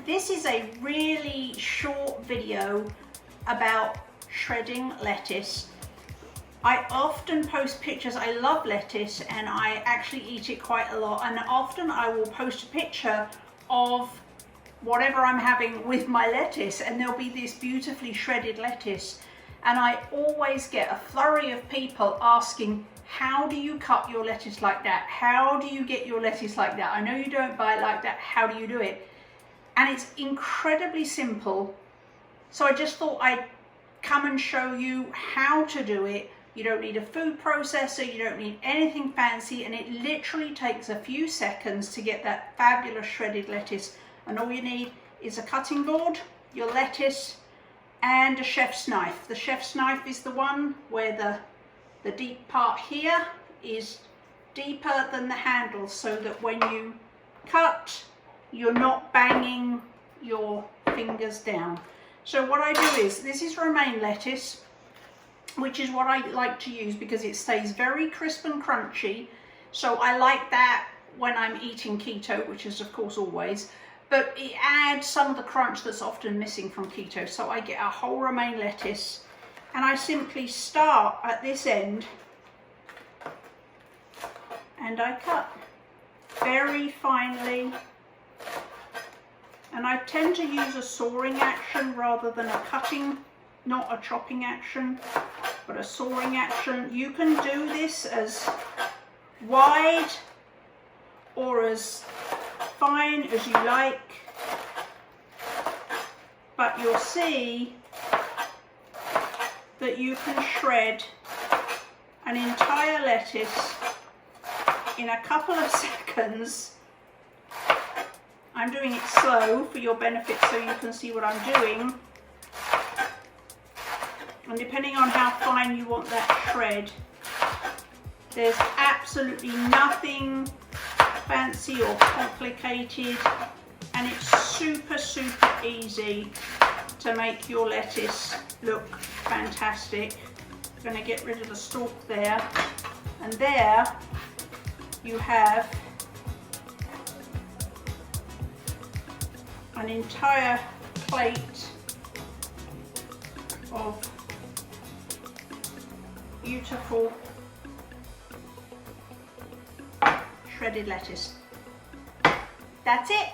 this is a really short video about shredding lettuce. I often post pictures. I love lettuce and I actually eat it quite a lot, and often I will post a picture of whatever I'm having with my lettuce, and there'll be this beautifully shredded lettuce, and I always get a flurry of people asking, how do you cut your lettuce like that? How do you get your lettuce like that? I know you don't buy it like that. How do you do it? And it's incredibly simple. So I just thought I'd come and show you how to do it. You don't need a food processor, you don't need anything fancy, and it literally takes a few seconds to get that fabulous shredded lettuce. And all you need is a cutting board, your lettuce, and a chef's knife. The chef's knife is the one where the deep part here is deeper than the handle, so that when you cut, you're not banging your fingers down. So what I do is, this is romaine lettuce, which is what I like to use because it stays very crisp and crunchy. So I like that when I'm eating keto, which is of course always, but it adds some of the crunch that's often missing from keto. So I get a whole romaine lettuce and I simply start at this end and I cut very finely. And I tend to use a sawing action rather than a cutting, not a chopping action, but a sawing action. You can do this as wide or as fine as you like, but you'll see that you can shred an entire lettuce in a couple of seconds. I'm doing it slow for your benefit so you can see what I'm doing. And depending on how fine you want that shred, there's absolutely nothing fancy or complicated, and it's super easy to make your lettuce look fantastic. I'm going to get rid of the stalk there, and there you have an entire plate of beautiful shredded lettuce. That's it.